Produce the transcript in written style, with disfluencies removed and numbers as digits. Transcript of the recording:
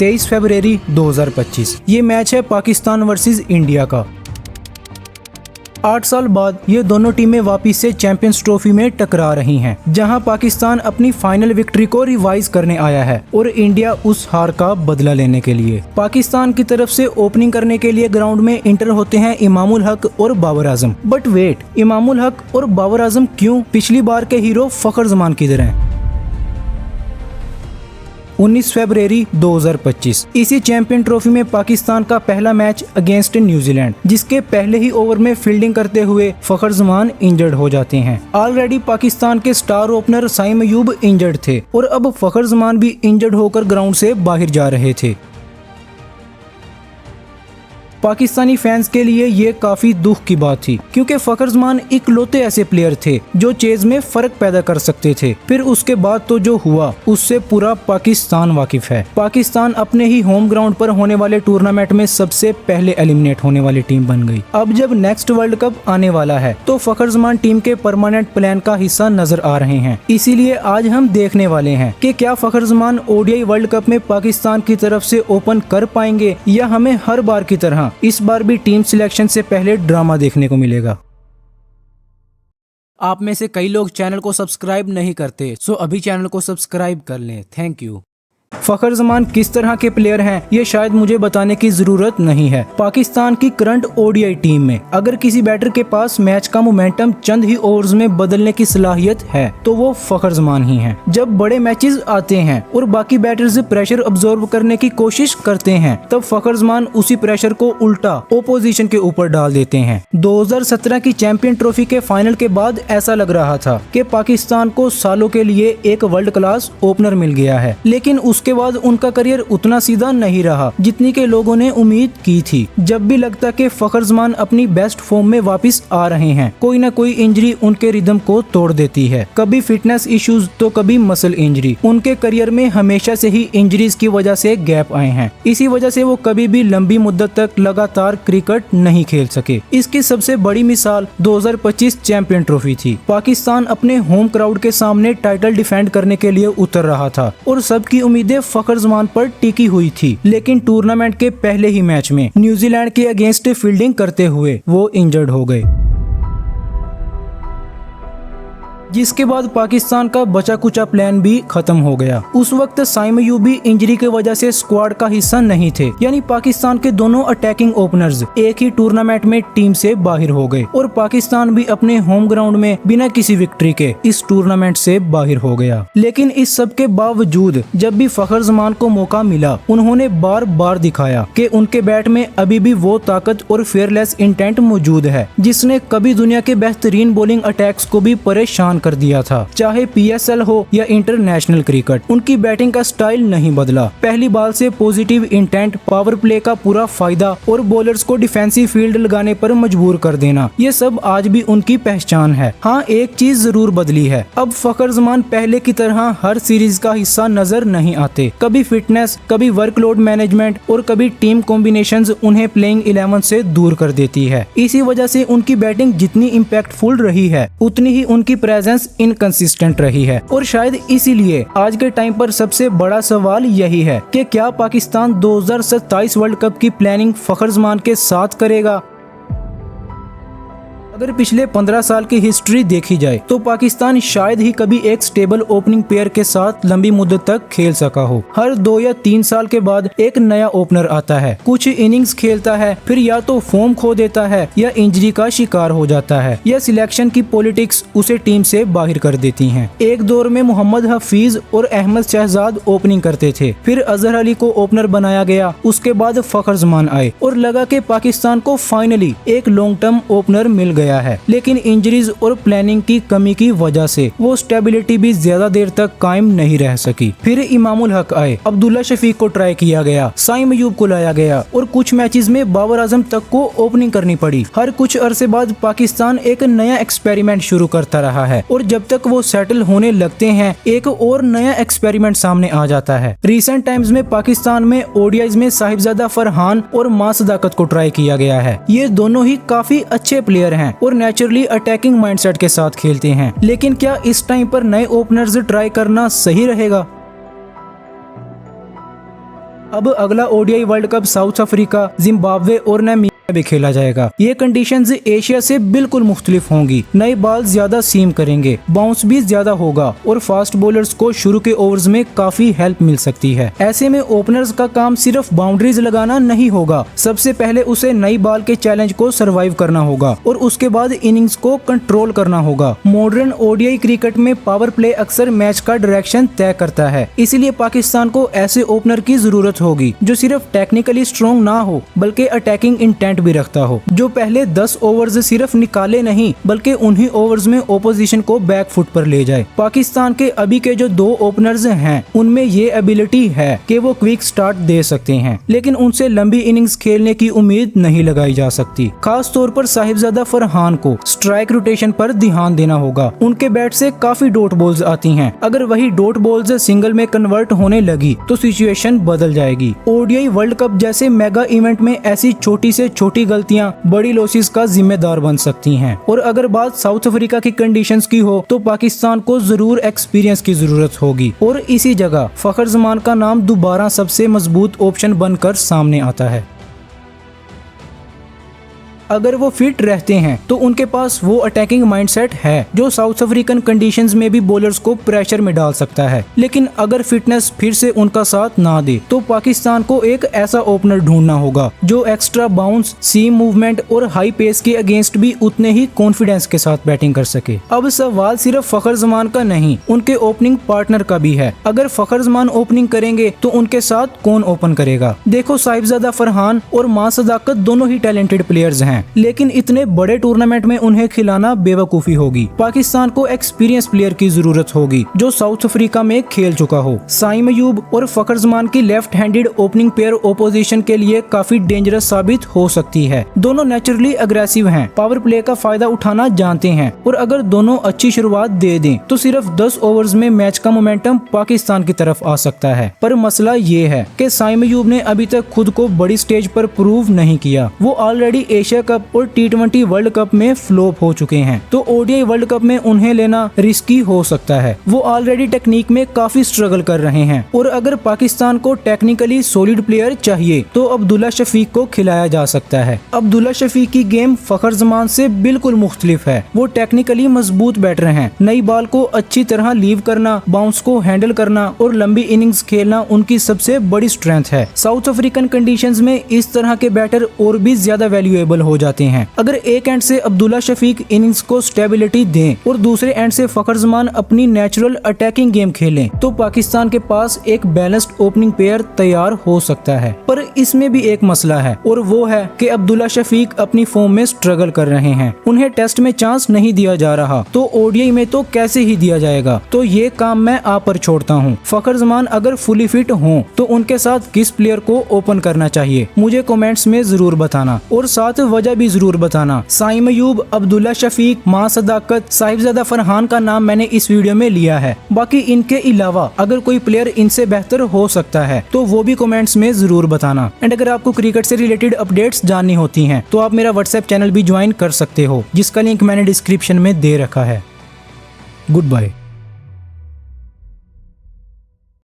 23 फरवरी 2025। ये मैच है Pakistan versus India का। 8 साल बाद ये दोनों टीमें वापस से चैंपियंस ट्रॉफी में टकरा रही हैं, जहां पाकिस्तान अपनी फाइनल विक्ट्री को रिवाइज करने आया है और इंडिया उस हार का बदला लेने के लिए। पाकिस्तान की तरफ से ओपनिंग करने के लिए ग्राउंड में इंटर होते हैं इमामुल हक और बाबर आजम। बट वेट, इमामुल हक और बाबर आजम क्यों? पिछली बार के हीरो फखर जमान किधर हैं? 19 फरवरी 2025 इसी चैंपियन ट्रॉफी में पाकिस्तान का पहला मैच अगेंस्ट न्यूजीलैंड, जिसके पहले ही ओवर में फील्डिंग करते हुए फखर जमान इंजर्ड हो जाते हैं। ऑलरेडी पाकिस्तान के star opener Saim Ayub injured थे और अब फखर जमान भी इंजर्ड होकर ग्राउंड से बाहर जा रहे थे। पाकिस्तानी फैंस के लिए ये काफी दुख की बात थी, क्योंकि फखर जमान इकलौते ऐसे प्लेयर थे जो चेज में फर्क पैदा कर सकते थे। फिर उसके बाद तो जो हुआ उससे पूरा पाकिस्तान वाकिफ है। पाकिस्तान अपने ही होम ग्राउंड पर होने वाले टूर्नामेंट में सबसे पहले एलिमिनेट होने वाली टीम बन गई। अब जब नेक्स्ट वर्ल्ड कप आने वाला है तो फखर जमान टीम के परमानेंट प्लान का हिस्सा नजर आ रहे हैं। इसीलिए आज हम देखने वाले हैं कि क्या फखर जमान ओडीआई वर्ल्ड कप में पाकिस्तान की तरफ से ओपन कर पाएंगे, या हमें हर बार की तरह इस बार भी टीम सिलेक्शन से पहले ड्रामा देखने को मिलेगा। आप में से कई लोग चैनल को सब्सक्राइब नहीं करते, सो अभी चैनल को सब्सक्राइब कर लें। Thank you. फखर जमान किस तरह के प्लेयर हैं ये शायद मुझे बताने की जरूरत नहीं है। पाकिस्तान की करंट ओडीआई टीम में अगर किसी बैटर के पास मैच का मोमेंटम चंद ही ओवर्स में बदलने की सलाहियत है तो वो फखर जमान ही हैं। जब बड़े मैचेस आते हैं और बाकी बैटर्स प्रेशर अब्सॉर्ब करने की कोशिश करते हैं, तब फखर जमान उसी प्रेशर को उल्टा ओपोजिशन के ऊपर डाल देते हैं। 2017 की चैंपियन ट्रॉफी के फाइनल के बाद ऐसा लग रहा था कि पाकिस्तान को सालों के लिए एक वर्ल्ड क्लास ओपनर मिल गया है, लेकिन उसके बाद उनका करियर उतना सीधा नहीं रहा जितनी के लोगों ने उम्मीद की थी। जब भी लगता कि फखर जमान अपनी बेस्ट फॉर्म में वापस आ रहे हैं, कोई ना कोई इंजरी उनके रिदम को तोड़ देती है। कभी फिटनेस इश्यूज तो कभी मसल इंजरी। उनके करियर में हमेशा से ही इंजरीज की वजह से गैप आए हैं। इसी वजह से वो कभी भी लंबी मुद्दत तक लगातार क्रिकेट नहीं खेल सके। इसकी सबसे बड़ी मिसाल 2025 चैंपियन ट्रॉफी थी। पाकिस्तान अपने होम क्राउड के सामने टाइटल डिफेंड करने के लिए उतर रहा था और सबकी उम्मीदें फखर जमान पर टिकी हुई थी, लेकिन टूर्नामेंट के पहले ही मैच में न्यूजीलैंड के अगेंस्ट फील्डिंग करते हुए वो इंजर्ड हो गए, जिसके बाद पाकिस्तान का बचा कुचा प्लान भी खत्म हो गया। उस वक्त साइम अयूब भी इंजरी की वजह से स्क्वाड का हिस्सा नहीं थे, यानी पाकिस्तान के दोनों अटैकिंग ओपनर्स एक ही टूर्नामेंट में टीम से बाहर हो गए और पाकिस्तान भी अपने होम ग्राउंड में बिना किसी विक्ट्री के इस टूर्नामेंट से बाहर हो गया। लेकिन इस सब के बावजूद जब भी फखर जमान को मौका मिला, उन्होंने बार बार दिखाया कि उनके बैट में अभी भी वो ताकत और फेयरलेस इंटेंट मौजूद है जिसने कभी दुनिया के बेहतरीन बॉलिंग अटैक्स को भी परेशान कर दिया था। चाहे पीएसएल हो या इंटरनेशनल क्रिकेट, उनकी बैटिंग का स्टाइल नहीं बदला। पहली बॉल से पॉजिटिव इंटेंट, पावर प्ले का पूरा फायदा और बॉलर्स को डिफेंसिव फील्ड लगाने पर मजबूर कर देना, ये सब आज भी उनकी पहचान है। हाँ, एक चीज जरूर बदली है, अब फखर जमान पहले की तरह हर सीरीज का हिस्सा नजर नहीं आते। कभी फिटनेस, कभी वर्कलोड मैनेजमेंट और कभी टीम कॉम्बिनेशंस उन्हें प्लेइंग 11 से दूर कर देती है। इसी वजह से उनकी बैटिंग जितनी इम्पैक्टफुल रही है, उतनी ही उनकी प्रेजेंस इनकंसिस्टेंट रही है। और शायद इसीलिए आज के टाइम पर सबसे बड़ा सवाल यही है कि क्या पाकिस्तान 2027 वर्ल्ड कप की प्लानिंग फखर जमान के साथ करेगा? अगर पिछले 15 साल की हिस्ट्री देखी जाए तो पाकिस्तान शायद ही कभी एक स्टेबल ओपनिंग पेयर के साथ लंबी मुद्दत तक खेल सका हो। हर 2 या 3 साल के बाद एक नया ओपनर आता है, कुछ इनिंग्स खेलता है, फिर या तो फॉर्म खो देता है या इंजरी का शिकार हो जाता है, या सिलेक्शन की पॉलिटिक्स उसे टीम से बाहर कर देती हैं। एक दौर में मोहम्मद हफीज और अहमद शहजाद ओपनिंग करते थे, फिर अजहर अली को ओपनर बनाया गया, उसके बाद फखर जमान आए और लगा कि पाकिस्तान को फाइनली एक लॉन्ग टर्म ओपनर मिल गया है। लेकिन इंजरीज और प्लानिंग की कमी की वजह से वो स्टेबिलिटी भी ज्यादा देर तक कायम नहीं रह सकी। फिर इमामुल हक आए, अब्दुल्ला शफीक को ट्राई किया गया, साइम अयूब को लाया गया और कुछ मैचेस में बाबर आजम तक को ओपनिंग करनी पड़ी। हर कुछ अरसे बाद पाकिस्तान एक नया एक्सपेरिमेंट शुरू करता रहा है और जब तक वो सेटल होने लगते हैं, एक और नया एक्सपेरिमेंट सामने आ जाता है। रिसेंट टाइम्स में पाकिस्तान में ओडीआईज में साहिबजादा फरहान और मां सदाकत को ट्राई किया गया है। ये दोनों ही काफी अच्छे प्लेयर हैं और नेचुरली अटैकिंग माइंडसेट के साथ खेलते हैं, लेकिन क्या इस टाइम पर नए ओपनर्स ट्राई करना सही रहेगा? अब अगला ODI world cup south Africa, Zimbabwe और नामीबिया भी खेला जाएगा। ये कंडीशंस एशिया से बिल्कुल मुख्तलिफ होंगी। नए बॉल ज्यादा सीम करेंगे, बाउंस भी ज्यादा होगा और फास्ट बॉलर्स को शुरू के ओवर्स में काफी हेल्प मिल सकती है। ऐसे में ओपनर्स का काम सिर्फ बाउंड्रीज लगाना नहीं होगा, सबसे पहले उसे नई बॉल के चैलेंज को सरवाइव करना होगा और उसके बाद इनिंग्स को कंट्रोल करना होगा। मॉडर्न ओडीआई क्रिकेट में पावर प्ले अक्सर मैच का डायरेक्शन तय करता है, इसलिए पाकिस्तान को ऐसे ओपनर की जरूरत होगी जो सिर्फ टेक्निकली स्ट्रॉन्ग ना हो बल्कि अटैकिंग इंटेंट भी रखता हो, जो पहले 10 ओवर्स सिर्फ निकाले नहीं बल्कि उन्हीं ओवर्स में ओपोजिशन को बैक फुट पर ले जाए। पाकिस्तान के अभी के जो 2 ओपनर्स हैं उनमें ये एबिलिटी है कि वो क्विक स्टार्ट दे सकते हैं, लेकिन उनसे लंबी इनिंग्स खेलने की उम्मीद नहीं लगाई जा सकती। खास तौर पर साहिबजादा फरहान को स्ट्राइक रोटेशन पर ध्यान देना होगा। उनके बैट से काफी डॉट बॉल्स आती हैं, अगर वही डॉट बॉल्स सिंगल में कन्वर्ट होने लगी तो सिचुएशन बदल जाएगी। ओडीआई वर्ल्ड कप जैसे मेगा इवेंट में ऐसी छोटी से छोटी गलतियां बड़ी लॉसेस का जिम्मेदार बन सकती हैं। और अगर बात साउथ अफ्रीका की कंडीशंस की हो तो पाकिस्तान को जरूर एक्सपीरियंस की जरूरत होगी और इसी जगह फखर जमान का नाम दोबारा सबसे मजबूत ऑप्शन बनकर सामने आता है। अगर वो फिट रहते हैं तो उनके पास वो अटैकिंग माइंडसेट है जो साउथ अफ्रीकन कंडीशंस में भी बॉलर्स को प्रेशर में डाल सकता है, लेकिन अगर फिटनेस फिर से उनका साथ ना दे तो पाकिस्तान को एक ऐसा ओपनर ढूंढना होगा जो एक्स्ट्रा बाउंस, सीम मूवमेंट और हाई पेस के अगेंस्ट भी उतने ही कॉन्फिडेंस के साथ बैटिंग कर सके। अब सवाल सिर्फ फखर जमान का नहीं, उनके ओपनिंग पार्टनर का भी है। अगर फखर जमान ओपनिंग करेंगे तो उनके साथ कौन ओपन करेगा? देखो, साहिबजादा फरहान और मां सदाकत दोनों ही टैलेंटेड प्लेयर्स हैं, लेकिन इतने बड़े टूर्नामेंट में उन्हें खिलाना बेवकूफी होगी। पाकिस्तान को एक्सपीरियंस प्लेयर की जरूरत होगी जो साउथ अफ्रीका में खेल चुका हो। साइम अयूब और फखर जमान की left handed opening pair opposition के लिए काफी डेंजरस साबित हो सकती है। दोनों नेचुरली अग्रेसिव हैं, पावर प्ले का फायदा उठाना जानते हैं और अगर दोनों अच्छी शुरुआत दे दें तो सिर्फ 10 ओवर्स में मैच का मोमेंटम पाकिस्तान की तरफ आ सकता है। पर मसला ये है कि साइम अयूब ने अभी तक खुद को बड़ी स्टेज पर प्रूव नहीं किया। वो ऑलरेडी एशिया कप और T20 वर्ल्ड कप में फ्लॉप हो चुके हैं, तो ओडीआई वर्ल्ड कप में उन्हें लेना रिस्की हो सकता है। वो ऑलरेडी टेक्निक में काफी स्ट्रगल कर रहे हैं और अगर पाकिस्तान को टेक्निकली सॉलिड प्लेयर चाहिए तो अब्दुल्ला शफीक को खिलाया जा सकता है। अब्दुल्ला शफीक की गेम फखर जमान से बिल्कुल मुख्तलिफ है। वो टेक्निकली मजबूत बैटर हैं, नई बॉल को अच्छी तरह लीव करना, बाउंस को हैंडल करना और लंबी इनिंग्स खेलना उनकी सबसे बड़ी स्ट्रेंथ है। साउथ अफ्रीकन कंडीशंस में इस तरह के बैटर और भी ज्यादा वैल्यूएबल हो जाते हैं। अगर एक एंड से अब्दुल्ला शफीक इनिंग्स को स्टेबिलिटी दें और दूसरे एंड से फखर जमान अपनी नेचुरल अटैकिंग गेम खेलें तो पाकिस्तान के पास एक बैलेंस्ड ओपनिंग पेयर तैयार हो सकता है। पर इसमें भी एक मसला है और वो है कि अब्दुल्ला शफीक अपनी फॉर्म में स्ट्रगल कर रहे हैं। उन्हें टेस्ट में चांस नहीं दिया जा रहा तो ओडीआई में तो कैसे ही दिया जाएगा? तो ये काम मैं आप पर छोड़ता हूँ। फखर जमान अगर फुली फिट हों तो उनके साथ किस प्लेयर को ओपन करना चाहिए मुझे कमेंट्स में जरूर बताना और साथ वजह भी जरूर बताना। साइम अयूब, अब्दुल्ला शफीक, मां सदाकत, साहिबजादा फरहान का नाम मैंने इस वीडियो में लिया है। बाकी इनके अलावा अगर कोई प्लेयर इनसे बेहतर हो सकता है तो वो भी कमेंट्स में जरूर बताना। एंड अगर आपको क्रिकेट से रिलेटेड अपडेट्स जाननी होती हैं तो आप मेरा व्हाट्सएप चैनल भी ज्वाइन कर सकते हो जिसका लिंक मैंने डिस्क्रिप्शन में दे रखा है। Good bye.